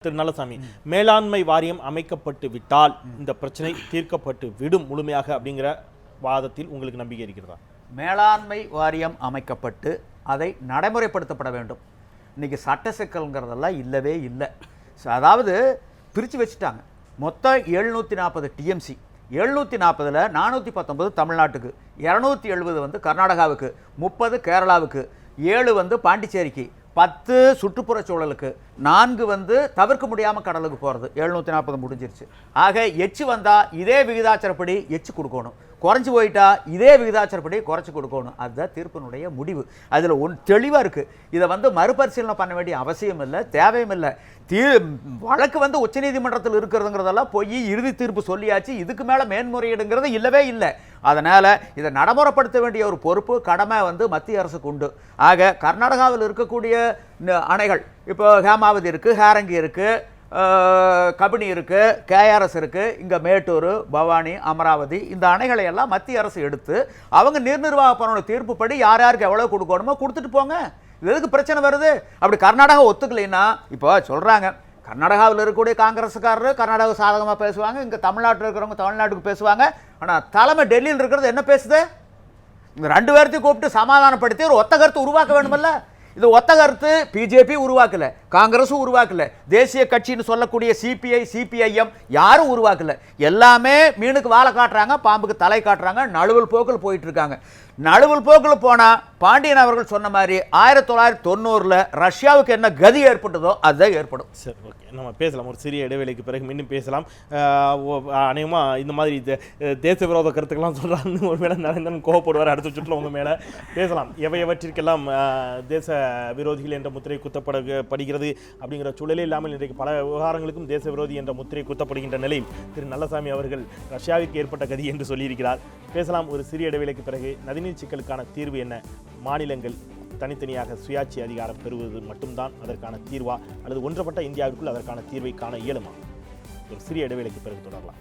திரு நல்லசாமி, மேலாண்மை வாரியம் அமைக்கப்பட்டு விட்டால் இந்த பிரச்சனை தீர்க்கப்பட்டு விடும் முழுமையாக அப்படிங்கிற வாதத்தில் உங்களுக்கு நம்பிக்கை இருக்கிறதா? மேலாண்மை வாரியம் அமைக்கப்பட்டு அதை நடைமுறைப்படுத்தப்பட வேண்டும். இன்னைக்கு சட்ட சிக்கல்ங்கிறதெல்லாம் இல்லவே இல்லை. அதாவது பிரித்து வச்சுட்டாங்க. மொத்தம் 740 டிஎம்சி, 740ல் 419 தமிழ்நாட்டுக்கு, 270 வந்து கர்நாடகாவுக்கு, 30 கேரளாவுக்கு, 7 வந்து பாண்டிச்சேரிக்கு, 10 சுற்றுப்புற சூழலுக்கு, 4 வந்து தவிர்க்க முடியாமல் கடலுக்கு போகிறது. 740 முடிஞ்சிருச்சு. ஆக எச்சு வந்தால் இதே விகிதாச்சாரப்படி எச்சு கொடுக்கணும், குறைஞ்சி போயிட்டா இதே விகிதாச்சாரப்படி குறைச்சி கொடுக்கணும். அதுதான் தீர்ப்பினுடைய முடிவு. அதில் தெளிவாக இருக்குது. இதை வந்து மறுபரிசீலனை பண்ண வேண்டிய அவசியம் இல்லை, தேவையும் இல்லை. வழக்கு வந்து உச்சநீதிமன்றத்தில் இருக்கிறதுங்கிறதெல்லாம் போய் இறுதி தீர்ப்பு சொல்லியாச்சு. இதுக்கு மேலே மேன்முறையீடுங்கிறது இல்லவே இல்லை. அதனால் இதை நடைமுறைப்படுத்த வேண்டிய ஒரு பொறுப்பு, கடமை வந்து மத்திய அரசுக்கு உண்டு. ஆக கர்நாடகாவில் இருக்கக்கூடிய அணைகள், இப்போ ஹேமாவதி இருக்குது, ஹேரங்கி இருக்குது, கபினி இருக்குது, கேஆர்எஸ் இருக்குது, இங்கே மேட்டூர், பவானி, அமராவதி, இந்த அணைகளை எல்லாம் மத்திய அரசு எடுத்து அவங்க நீர்நிர்வாக பணோட தீர்ப்புப்படி யார் யாருக்கு எவ்வளோ கொடுக்கணுமோ கொடுத்துட்டு போங்க. இது எதுக்கு பிரச்சனை வருது? அப்படி கர்நாடகா ஒத்துக்கலைன்னா, இப்போ சொல்கிறாங்க கர்நாடகாவில் இருக்கக்கூடிய காங்கிரஸுக்காரரு கர்நாடகா சாதகமாக பேசுவாங்க, இங்கே தமிழ்நாட்டில் இருக்கிறவங்க தமிழ்நாட்டுக்கு பேசுவாங்க. ஆனால் தலைமை டெல்லியில் இருக்கிறது என்ன பேசுது? இந்த 2 பேர்த்தையும் கூப்பிட்டு சமாதானப்படுத்தி ஒரு ஒத்த கருத்து உருவாக்க வேணுமல்ல. இது ஒத்த கருத்து பிஜேபி உருவாக்கல, காங்கிரஸும் உருவாக்கல, தேசிய கட்சின்னு சொல்லக்கூடிய சிபிஐ சிபிஐஎம் யாரும் உருவாக்கல. எல்லாமே மீனுக்கு வாழை காட்டுறாங்க, பாம்புக்கு தலை காட்டுறாங்க, நழுவல் போக்கில் போயிட்டு இருக்காங்க. நழுவல் போக்கில் போனால் பாண்டியன் அவர்கள் சொன்ன மாதிரி 1990ல் ரஷ்யாவுக்கு என்ன கதி ஏற்பட்டதோ அதுதான் ஏற்படும். சரி, ஓகே, நம்ம பேசலாம். ஒரு சிறிய இடைவேளைக்கு பிறகு மீண்டும் பேசலாம். அநேகமாக இந்த மாதிரி தேச விரோத கருத்துக்கெல்லாம் சொல்கிறாங்கன்னு ஒரு மேலே நரேந்திரன் கோவப்படுவார். அடுத்த சுற்றில் உங்கள் மேலே பேசலாம். எவற்றிற்கெல்லாம் தேச விரோதிகள் என்ற முத்திரை குத்தப்படுகிறது அப்படிங்கிற சூழலே இல்லாமல் இன்றைக்கு பல விவகாரங்களுக்கும் தேச விரோதி என்ற முத்திரை குத்தப்படுகின்ற நிலையில் திரு நல்லசாமி அவர்கள் ரஷ்யாவுக்கு ஏற்பட்ட கதி என்று சொல்லியிருக்கிறார். பேசலாம் ஒரு சிறிய இடைவேளைக்கு பிறகு. நதிநீர் சிக்கலுக்கான தீர்வு என்ன? மாநிலங்கள் தனித்தனியாக சுயாட்சி அதிகாரம் பெறுவது மட்டும்தான் அதற்கான தீர்வா, அல்லது ஒன்றுபட்ட இந்தியாவிற்குள் அதற்கான தீர்வை காண இயலுமா? ஒரு சிறிய இடைவேளைக்கு பிறகு தொடரலாம்.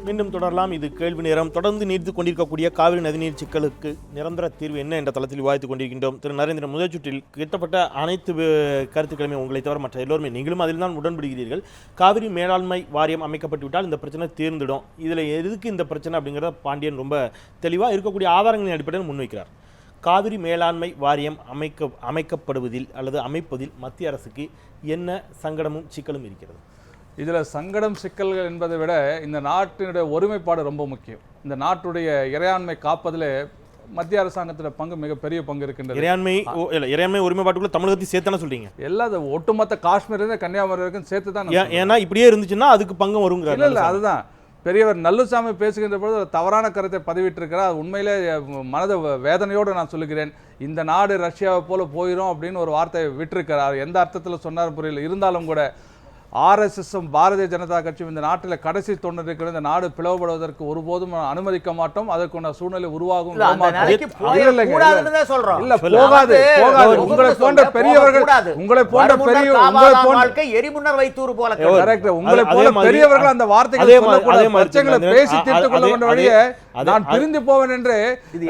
மீண்டும் தொடரலாம். இது கேள்வி நேரம். தொடர்ந்து நீடித்து கொண்டிருக்கக்கூடிய காவிரி நதிநீர் சிக்கலுக்கு நிரந்தர தீர்வு என்ன என்ற தளத்தில் விவாதித்துக் கொண்டிருக்கின்றோம். திரு நரேந்திரன், முதல் சுற்றில் கிட்டத்தட்ட அனைத்து கருத்துக்களுமே உங்களை தவிர மற்ற எல்லோருமே, நீங்களும் அதில் தான் உடன்படுகிறீர்கள். காவிரி மேலாண்மை வாரியம் அமைக்கப்பட்டு விட்டால் இந்த பிரச்சனை தீர்ந்துடும். இதில் எதுக்கு இந்த பிரச்சனை அப்படிங்கிறத பாண்டியன் ரொம்ப தெளிவாக இருக்கக்கூடிய ஆதாரங்களின் அடிப்படையில் முன்வைக்கிறார். காவிரி மேலாண்மை வாரியம் அமைக்கப்படுவதில் அல்லது அமைப்பதில் மத்திய அரசுக்கு என்ன சங்கடமும் சிக்கலும் இருக்கிறது? இதில் சங்கடம் சிக்கல்கள் என்பதை விட இந்த நாட்டினுடைய ஒருமைப்பாடு ரொம்ப முக்கியம். இந்த நாட்டுடைய இறையாண்மை காப்பதில் மத்திய அரசாங்கத்தோட பங்கு மிகப்பெரிய பங்கு இருக்கின்றது. இறையாண்மை ஒருமைப்பாட்டுக்குள்ள தமிழகத்தை சேர்த்தானே சொல்றீங்க? எல்லாம் ஒட்டுமொத்த காஷ்மீர் கன்னியாகுமரி வரைக்கும் சேர்த்து தான். ஏன்னா இப்படியே இருந்துச்சுன்னா அதுக்கு பங்கு வரும். இல்லை, அதுதான் பெரியவர் நல்லுசாமி பேசுகின்ற பொழுது ஒரு தவறான கருத்தை பதிவிட்டிருக்கிறார். அது உண்மையிலே மனத வேதனையோடு நான் சொல்லுகிறேன். இந்த நாடு ரஷ்யாவை போல போயிடும் அப்படின்னு ஒரு வார்த்தையை விட்டிருக்கிறார். எந்த அர்த்தத்தில் சொன்னார் புரியல. இருந்தாலும் கூட ஆர்எஸ்எஸும் பாரதிய ஜனதா கட்சியும் இந்த நாட்டில் கடைசி தொண்டர் இருக்கிற இந்த நாடு பிளவுபடுவதற்கு ஒருபோதும் அனுமதிக்க மாட்டோம். அதற்குள்ள சூழ்நிலை உருவாகும். உங்களை போன்ற பெரியவர்கள் அந்த வார்த்தைகளை பேசி தீர்த்துக் கொள்ள வேண்டிய வழியை நான் பிரிந்து போவேன் என்று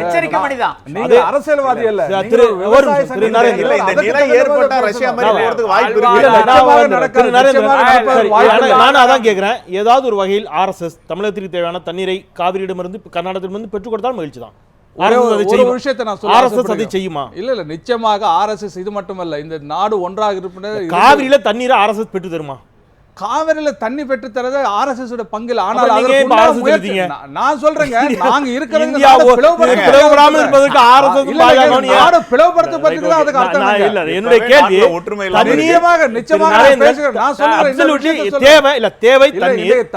எச்சரிக்கை பண்ணிதான். நீங்க அரசியல்வாதி அல்ல. அதான் கேட்கிறேன். ஏதாவது ஒரு வகையில் ஆர்எஸ்எஸ் தமிழகத்திற்கு தேவையான தண்ணீரை காவிரியிடமிருந்து கர்நாடகத்திலிருந்து பெற்றுக்கொடுத்தால் மகிழ்ச்சி தான். இல்ல, நிச்சயமாக ஆர்எஸ்எஸ் இது மட்டுமல்ல, இந்த நாடு ஒன்றாக இருப்பது. காவிரியில தண்ணீரை ஆர்எஸ்எஸ் பெற்று தருமா? காவிரியில தண்ணி பெற்று தரது ஆர்எஸ்எஸ் உடைய பங்கில். ஆனால் நான் சொல்றேங்க, நாங்க இருக்கிறது பிளவுபடுத்தப்பட்டிருக்கு. அதுக்கு அர்த்தம் இல்ல. என்னுடைய கேள்வி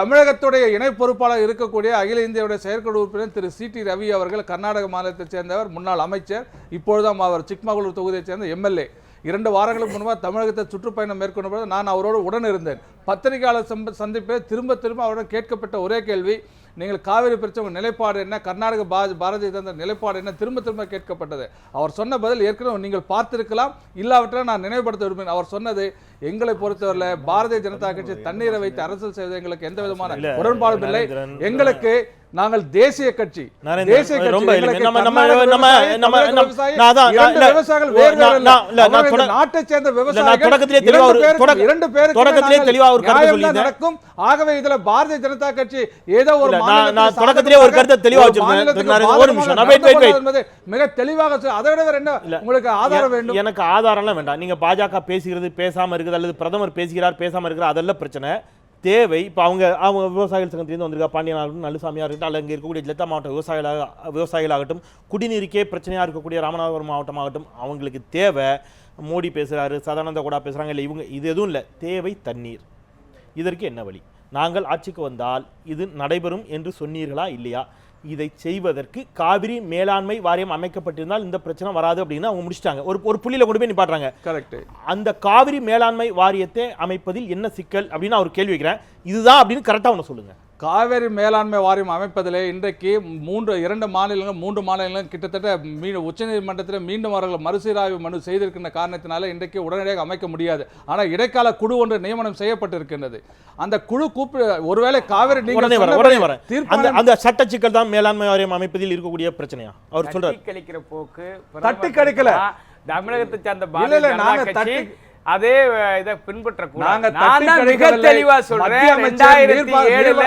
தமிழகத்துடைய இணை பொறுப்பாளர் இருக்கக்கூடிய அகில இந்தியாவுடைய செயற்குழு உறுப்பினர் திரு சி டி ரவி அவர்கள் கர்நாடக மாநிலத்தைச் சேர்ந்தவர், முன்னாள் அமைச்சர், இப்பொழுதும் அவர் சிக்மகளூர் தொகுதியைச் சேர்ந்த எம்எல்ஏ. 2 வாரங்களுக்கு முன்பாக தமிழகத்தை சுற்றுப்பயணம் மேற்கொண்ட போது நான் அவரோடு உடன் இருந்தேன். பத்திரிகையாளர் சந்திப்பை திரும்ப அவரிடம் கேட்கப்பட்ட ஒரே கேள்வி, நீங்கள் காவிரி பிரச்சனை நிலைப்பாடு என்ன, கர்நாடக பாரதிய ஜனதா நிலைப்பாடு என்ன, திரும்ப கேட்கப்பட்டது. அவர் சொன்ன பதில் ஏற்கனவே நீங்கள் பார்த்திருக்கலாம், இல்லாவிட்டால் நான் நினைவுபடுத்த விரும்புகிறேன். அவர் சொன்னது, எங்களை பொறுத்தவரையில் பாரதிய ஜனதா கட்சி தண்ணீரை வைத்து அரசியல் செய்வது எங்களுக்கு எந்த விதமான உடன்பாடும் இல்லை. எங்களுக்கு நாங்கள் தேசிய கட்சி. நரேந்திரன், தேசிய கட்சி ரொம்ப எங்களுக்கு நம்ம நம்ம கர்நாடக நம்ம விவசாயி, நம்ம தமிழக விவசாயி, நான் அதான் இரண்டு விவசாயிகள் வேறு வேறு இல்ல. அவர்கள் இந்த நாட்டைச் சேர்ந்த விவசாயிகள் தொடக்கத்திலே இரண்டு பேருக்கு தொடக்கத்திலே தெளிவா ஒரு கருத்து சொல்லியிருந்தேன். நடக்கும். ஆகவே இதுல பாரதிய ஜனதா கட்சி ஏதோ ஒரு நான் தொடக்கத்திலே ஒரு கருத்தை தெளிவா வச்சிருந்தேன். ஒரு நிமிஷம் நான் வெயிட் மிக தெளிவாக அதை விட வேற என்ன உங்களுக்கு ஆதாரம் வேண்டும்? எனக்கு ஆதாரம்லாம் வேண்டாம். நீங்க பாஜக பேசுகிறது பேசாம இருக்குது அல்லது பிரதமர் பேசுகிறார் பேசாம இருக்கிறார் அதெல்லாம் பிரச்சனை தேவை. இப்போ அவங்க விவசாயிகள் சங்கத்திலேருந்து வந்திருக்கா, பாண்டியனாகட்டும், நல்லுசாமியாக இருக்கட்டும், அல்ல இங்கே இருக்கக்கூடிய ஜெத்தா மாவட்ட விவசாயிகளாகட்டும், குடிநீருக்கே பிரச்சனையாக இருக்கக்கூடிய ராமநாதபுரம் மாவட்டமாகட்டும், அவங்களுக்கு தேவை மோடி பேசுகிறாரு, சதானந்த கூட பேசுகிறாங்க, இல்லை இவங்க இது எதுவும் இல்லை, தேவை தண்ணீர். இதற்கு என்ன வழி? நாங்கள் ஆட்சிக்கு வந்தால் இது நடைபெறும் என்று சொன்னீர்களா இல்லையா? இதை செய்வதற்கு காவிரி மேலாண்மை வாரியம் அமைக்கப்பட்டிருந்தால் இந்த பிரச்சனை வராது அப்படின்னு அவங்க முடிச்சிட்டாங்க. ஒரு புள்ளியில கொண்டு போய் நிப்பாட்டுறாங்க. கரெக்ட். அந்த காவிரி மேலாண்மை வாரியத்தை அமைப்பதில் என்ன சிக்கல் அப்படின்னு அவர் கேள்வி வைக்கிறேன். இதுதான் அப்படின்னு கரெக்டா ஒன்று சொல்லுங்க. காவேரி மேலாண்மை வாரியம் அமைப்பதிலே இன்றைக்கு 3 மாநிலங்களும் கிட்டத்தட்ட உச்சநீதிமன்றத்தில் மீண்டும் அவர்கள் மறுசீராய்வு மனு செய்திருக்கின்ற காரணத்தினால இன்றைக்கு உடனடியாக அமைக்க முடியாது. ஆனால் இடைக்கால குழு ஒன்று நியமனம் செய்யப்பட்டிருக்கின்றது. அந்த குழு ஒருவேளை காவிரி அந்த சட்ட சிக்கல் தான் மேலாண்மை வாரியம் அமைப்பதில் இருக்கக்கூடிய பிரச்சனையா அவர் சொல்றாரு. தட்டி கழிக்கல தமிழகத்தை சார்ந்த பாரதிய அதே இதை பின்பற்றக்கூடாது. நான் தான் மிக தெளிவா சொல்றேன். 2007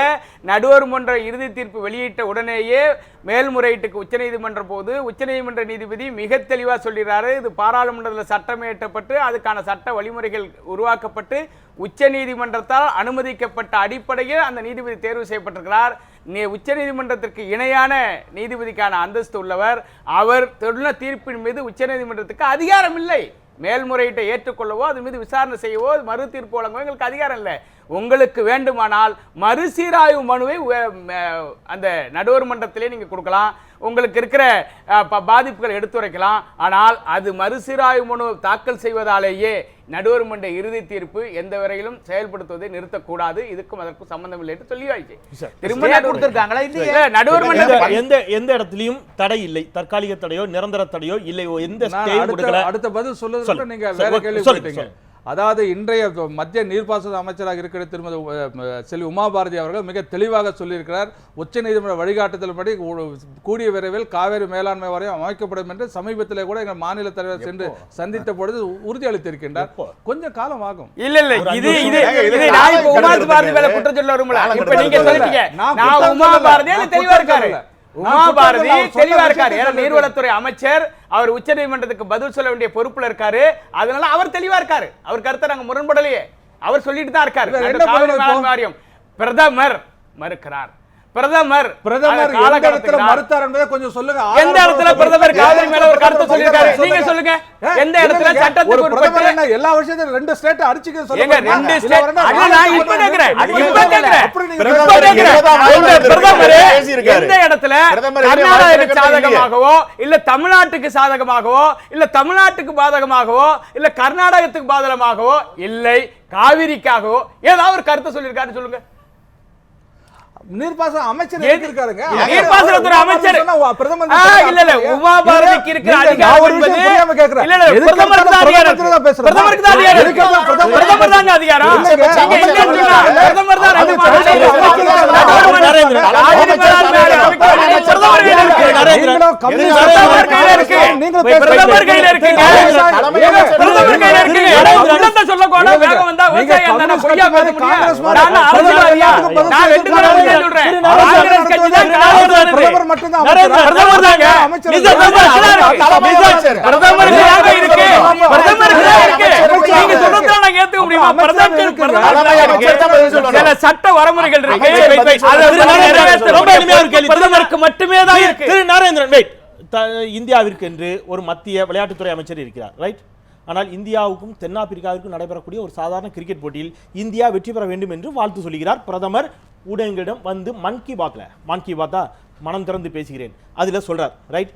நடுவர்மன்ற இறுதி தீர்ப்பு வெளியிட்ட உடனேயே மேல்முறையீட்டுக்கு உச்சநீதிமன்ற நீதிபதி மிக தெளிவா சொல்லிடுறாரு. இது பாராளுமன்றத்தில் சட்டம் இயற்றப்பட்டு அதுக்கான சட்ட வழிமுறைகள் உருவாக்கப்பட்டு உச்சநீதிமன்றத்தால் அனுமதிக்கப்பட்ட அடிப்படையில் அந்த நீதிபதி தேர்வு செய்யப்பட்டிருக்கிறார். உச்சநீதிமன்றத்திற்கு இணையான நீதிபதிக்கான அந்தஸ்து உள்ளவர். அவர் சொன்ன தீர்ப்பின் மீது உச்சநீதிமன்றத்துக்கு அதிகாரம் இல்லை. மேல்முறையீட்டை ஏற்றுக்கொள்ளவோ அது மீது விசாரணை செய்யவோ மறு தீர்ப்பு வழங்கவோ எங்களுக்கு அதிகாரம் இல்லை. உங்களுக்கு வேண்டுமானால் மறுசீராய்வு மனுவை அந்த நடுவர் மன்றத்திலே நீங்க கொடுக்கலாம். உங்களுக்கு இருக்கிற பாதிப்புகளை எடுத்துரைக்கலாம். ஆனால் அது மறுசீராய்வு மனு தாக்கல் செய்வதாலேயே நடுவர் மன்ற இறுதி தீர்ப்பு எந்த வரையிலும் செயல்படுத்துவதை நிறுத்தக்கூடாது. இதுக்கும் அதற்கும் சம்பந்தம் இல்லை என்று சொல்லி ஆயிடுச்சு. திரும்ப கொடுத்திருக்காங்களா? நடுவர் மன்ற எந்த இடத்திலையும் தடை இல்லை. தற்காலிக தடையோ நிரந்தர தடையோ இல்லை. எந்த அடுத்த பதில் சொல்லுங்க. நீங்க வேற கேள்வி கேட்டீங்க. அதாவது இன்றைய மத்திய நீர்ப்பாசன அமைச்சராக இருக்கிற திருமதி செல்வி உமா பாரதி அவர்கள் மிக தெளிவாக சொல்லியிருக்கிறார். உச்சநீதிமன்ற வழிகாட்டுதல்படி கூடிய விரைவில் காவேரி மேலாண்மை வாரியம் அமைக்கப்படும் என்று சமீபத்திலே கூட எங்கள் மாநில தலைவர் சென்று சந்தித்த பொழுது உறுதியளித்திருக்கின்றார். கொஞ்சம் காலம் ஆகும். இல்ல இது நான் இப்ப உமா பாரதி மேல குற்றம் சொல்ல வரும்ல. இப்ப நீங்க சொல்லிட்டீங்க நான் உமா பாரதி தெளிவா இருக்காரு. உமா பாரதி தெளிவா இருக்காரு. நீர்வளத்துறை அமைச்சர், அவர் உச்ச நீதிமன்றத்துக்கு பதில் சொல்ல வேண்டிய பொறுப்புல இருக்காரு. அதனால அவர் தெளிவா இருக்காரு. அவர் கருத்தை நாங்க முரண்படலையே. அவர் சொல்லிட்டு தான் இருக்காரு. பிரதமர் மறுக்கிறார். பிரதமர் எந்த இடத்துல மறுத்தார் என்பதை கொஞ்சம் சொல்லுங்க. எந்த இடத்துல பிரதமர் காவிரி மேல ஒரு கருத்து சொல்லிருக்காரு? நீங்க சொல்லுங்க. எந்த இடத்துல சட்டத்துக்கு உட்பட்டு எல்லா விஷயத்தையும் ரெண்டு ஸ்டேட் அடிச்சுக்க சொல்லுங்க. எங்க ரெண்டு ஸ்டேட் நான் இப்ப கேக்குறேன். பிரதமர் எந்த இடத்துல கர்நாடகாவுக்கு சாதகமாகவோ இல்ல தமிழ்நாட்டுக்கு சாதகமாகவோ இல்ல தமிழ்நாட்டுக்கு பாதகமாகவோ இல்ல கர்நாடகத்துக்கு பாதகமாகவோ இல்லை காவிரிக்காகவோ ஏதாவது ஒரு கருத்து சொல்லிருக்காரு சொல்லுங்க. நீர்ப்பாசன அமைச்சர் இருக்காருங்க. நீர்ப்பாசனத்துறை அமைச்சர் பிரதமர் இல்ல இல்ல உமா பாரதிக்கு இருக்கிற அதிகாரம் என்பது இல்ல இல்ல பிரதமருக்கு தான் அதிகாரம். பிரதமருக்கு தான் அதிகாரம். பிரதமர் தான் அதிகாரம். நீங்க இல்ல சொன்னா பிரதமர் தான் பிரதமர் கையில இருக்கு. பிரதமர் கையில இருக்கு. உள்ளத சொல்ல கூட வேக வந்தா விவசாயி அந்த பொய்யா பேச முடியும். நான் அரசியல்வாதியா நான் ரெண்டு பேரும் காங்கிரஸ் கட்சி தான் பிரதமர் மட்டும் தான் பிரதமர் தாங்க அமைச்சர் பிரதமர் இருக்கு. பிரதமர் இருக்கு. நீங்க சொல்றத நான் ஏத்துக்க முடியுமா? சில சட்ட வரமுறைகள் இருக்கு. ரொம்ப எளிமையா இருக்கு. பிரதமருக்கு மட்டுமே தான் இருக்கு. திரு நரேந்திரன் வெயிட். இந்தியாவிற்கு என்று ஒரு மத்திய விளையாட்டுத்துறை அமைச்சர் இருக்கிறார், ரைட்? ஆனால் இந்தியாவுக்கும் தென்னாப்பிரிக்காவிற்கும் நடைபெறக்கூடிய ஒரு சாதாரண கிரிக்கெட் போட்டியில் இந்தியா வெற்றி பெற வேண்டும் என்று வாழ்த்து சொல்கிறார் பிரதமர். ஊடகங்களிடம் வந்து மன் கி பாத்தா மனம் திறந்து பேசுகிறேன் அதில் சொல்றார், ரைட்?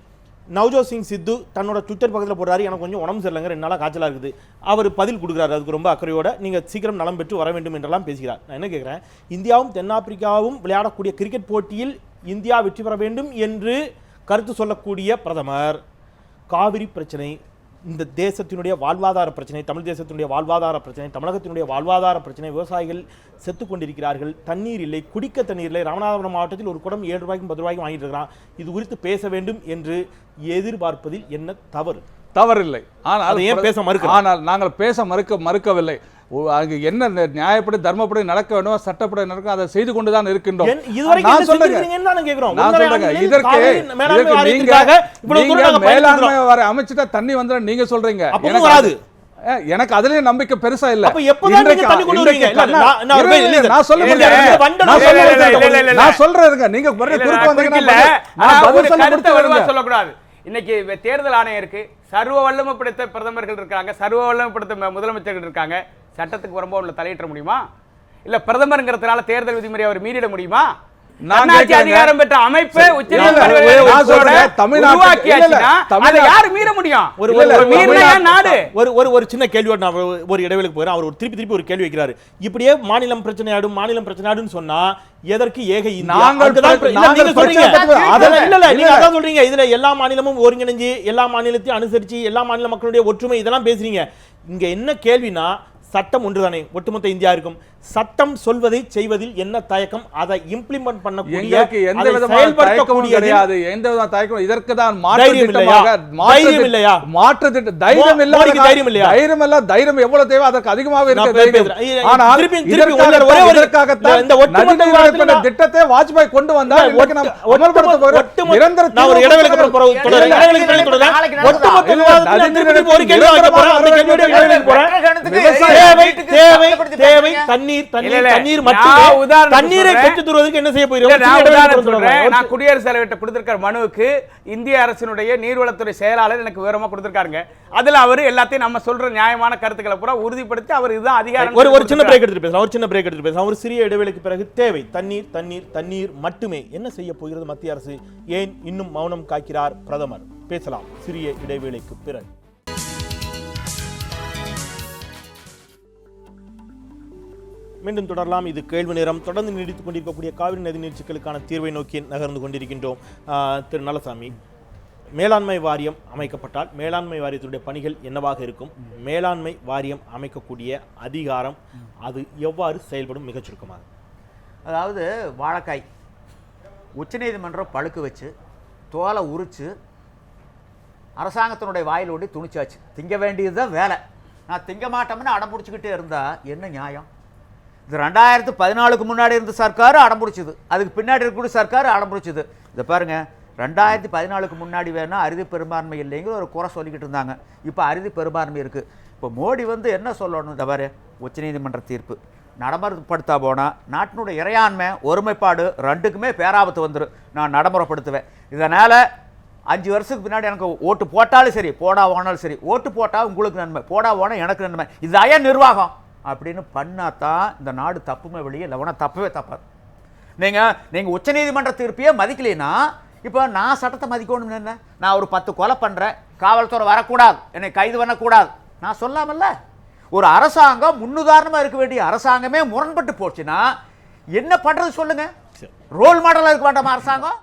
நவ்ஜோத் சிங் சித்து தன்னோட ட்விட்டர் பக்கத்தில் போடுறாரு, எனக்கு கொஞ்சம் உடம்பு சரியில்லைங்க, 2 நாளாக காய்ச்சலாக இருக்குது. அவர் பதில் கொடுக்குறாரு அதுக்கு ரொம்ப அக்கறையோட, நீங்கள் சீக்கிரம் நலம் பெற்று வர வேண்டும் என்றெல்லாம் பேசுகிறார். நான் என்ன கேட்குறேன், இந்தியாவும் தென்னாப்பிரிக்காவும் விளையாடக்கூடிய கிரிக்கெட் போட்டியில் இந்தியா வெற்றி பெற வேண்டும் என்று கருத்து சொல்லக்கூடிய பிரதமர் காவிரி பிரச்சனை இந்த தேசத்தினுடைய வாழ்வாதார பிரச்சனை, தமிழ் தேசத்தினுடைய வாழ்வாதார பிரச்சனை, தமிழகத்தினுடைய வாழ்வாதார பிரச்சனை, விவசாயிகள் செத்து கொண்டிருக்கிறார்கள், தண்ணீர் இல்லை, குடிக்க தண்ணீர் இல்லை. ராமநாதபுரம் மாவட்டத்தில் ஒரு குடம் 7 ரூபாய்க்கும் 10 ரூபாய்க்கும் வாங்கிட்டு இருக்கிறான். இது குறித்து பேச வேண்டும் என்று எதிர்பார்ப்பதில் என்ன தவறு? தவறில்லை. ஆனால் ஏன் பேச மறுக்கிறோம்? ஆனால் நாங்கள் பேச மறுக்கவில்லை. அங்கு என்ன நியாயப்படி தர்மப்படி நடக்க வேண்டும், சட்டப்படி நடக்கும், அதை செய்து கொண்டுதான் இருக்கின்றோம். மேலாண்மை வாரிய அமைச்சிட்டா தண்ணி வந்து நீங்க சொல்றீங்க, எனக்கு அதுலயும் நம்பிக்கை பெருசா இல்ல. நான் சொல்றேன், நீங்க சொல்லக்கூடாது. இன்னைக்கு தேர்தல் ஆணையம் இருக்கு, சர்வ வல்லமை படைத்த பிரதமர்கள் இருக்காங்க, சர்வ வல்லமை படைத்த முதலமைச்சர்கள் இருக்காங்க. சட்டத்துக்கு வரம்போ உள்ள தலையிட முடியுமா? இல்ல பிரதமர்ங்கிறதுனால தேர்தல் விதிமுறை அவர் மீறிட முடியுமா? அதிகாரம் பெற்ற அமைப்பு ஒரு சின்ன கேள்வியோட நான் ஒரு இடைவெளிக்கு போறேன். அவர் திருப்பி ஒரு கேள்வி வைக்கிறாரு. இப்படியே மாநிலம் பிரச்சனையாடும் சொன்னா எதற்கு ஏக சொல்றீங்க? இதுல எல்லா மாநிலமும் ஒருங்கிணைஞ்சு எல்லா மாநிலத்தையும் அனுசரிச்சு எல்லா மாநில மக்களுடைய ஒற்றுமை இதெல்லாம் பேசுறீங்க. இங்க என்ன கேள்வினா, சட்டம் ஒன்றுதானே ஒட்டுமொத்த இந்தியா இருக்கும். சட்டம் சொல்வதை செய்வதில் என்ன தயக்கம்? அதை இம்ப்ளிமெண்ட் பண்ணக்கூடிய எந்த விதமான தயக்கமும் கிடையாது. எந்த விதமான தயக்கம்? இதற்கு தான் மாற்று திட்டமாக மாற்று திட்டம். தைரியம் இல்ல, தைரியம் இல்ல. தைரியம் எவ்வளவு தேவை அதற்கு அதிகமாக இருக்கு. ஆனால் இந்த ஒட்டுமொத்த திட்டத்தை வாஜ்பாய் கொண்டு வந்தார். இன்னைக்கு நாம் அமல்படுத்த போகிறோம். நிரந்தர நான் ஒரு இடைவெளிக்கு அப்புறம் தேவை தண்ணீர் மட்டுமே. தண்ணீரை பெற்று தருவதற்கு என்ன செய்ய போகிறோம்? நான் குடியரசுத் தலைவர்கிட்ட கொடுத்திருக்கிற மனுவுக்கு இந்திய அரசினுடைய நீர்வளத்துறை செயலாளர் எனக்கு விவரமா கொடுத்திருக்காங்க. அதுல அவர் எல்லாத்தையும் நம்ம சொல்ற நியாயமான கருத்துக்களை பூரா உறுதிப்படுத்தி அவர் இதுதான் அதிகாரம். ஒரு சின்ன பிரேக் எடுத்துட்டு பேசலாம். ஒரு சிறிய இடைவெளிக்கு பிறகு தேவை தண்ணீர் மட்டுமே. என்ன செய்ய போகிறது மத்திய அரசு? ஏன் இன்னும் மௌனம் காக்கிறார் பிரதமர்? பேசலாம் சிறிய இடைவேளைக்கு பிறகு. மீண்டும் தொடரலாம். இது கேள்வி நேரம். தொடர்ந்து நீடித்துக் கொண்டிருக்கக்கூடிய காவிரி நதிநீர் சிக்கலுக்கான தீர்வை நோக்கி நகர்ந்து கொண்டிருக்கின்றோம். திரு நல்லசாமி, மேலாண்மை வாரியம் அமைக்கப்பட்டால் மேலாண்மை வாரியத்துடைய பணிகள் என்னவாக இருக்கும்? மேலாண்மை வாரியம் அமைக்கக்கூடிய அதிகாரம் அது எவ்வாறு செயல்படும்? மிகச் சுருக்கமாக. அதாவது வாழைக்காய் உச்சநீதிமன்றம் பழுக்க வச்சு தோலை உரிச்சு அரசாங்கத்தினுடைய வாயில் ஓடி துணிச்சாச்சு. திங்க வேண்டியதுதான் வேலை. நான் திங்க மாட்டோம்னு அடம்பிடிச்சிக்கிட்டே இருந்தா என்ன நியாயம்? இது 2014க்கு முன்னாடி இருந்த சர்க்கார் அடம்பிடிச்சது, அதுக்கு பின்னாடி இருக்கக்கூடிய சர்க்கார் அடம்பிடிச்சது. இதை பாருங்க, 2014க்கு முன்னாடி வேணா அறுதி பெரும்பான்மை இல்லைங்கிற ஒரு குறை சொல்லிக்கிட்டு இருந்தாங்க. இப்போ அறுதி பெரும்பான்மை இருக்குது. இப்போ மோடி வந்து என்ன சொல்லணும்? இந்த பாரு, உச்சநீதிமன்ற தீர்ப்பு நடைமுறைப்படுத்தா போனால் நாட்டினுடைய இறையாண்மை ஒருமைப்பாடு ரெண்டுக்குமே பேராபத்து வந்துடும். நான் நடைமுறைப்படுத்துவேன். இதனால் 5 வருஷத்துக்கு பின்னாடி எனக்கு ஓட்டு போட்டாலும் சரி, போடா ஓனாலும் சரி, ஓட்டு போட்டால் உங்களுக்கு நன்மை, போடா ஓனா எனக்கு நன்மை, இது ஐயா நிர்வாகம் அப்படின்னு பண்ணாதான் இந்த நாடு தப்புமே வெளியே இல்லைனா தப்பவே தப்பாது. நீங்கள் உச்சநீதிமன்ற தீர்ப்பையே மதிக்கலைன்னா இப்போ நான் சட்டத்தை மதிக்கணும்னு என்ன? நான் ஒரு 10 கொலை பண்ணுறேன், காவல்துறை வரக்கூடாது, என்னை கைது பண்ணக்கூடாது, நான் சொல்லாமல்ல. ஒரு அரசாங்கம் முன்னுதாரணமாக இருக்க வேண்டிய அரசாங்கமே முரண்பட்டு போச்சுன்னா என்ன பண்ணுறது சொல்லுங்க? ரோல் மாடலாக இருக்க வேண்டாமா அரசாங்கம்?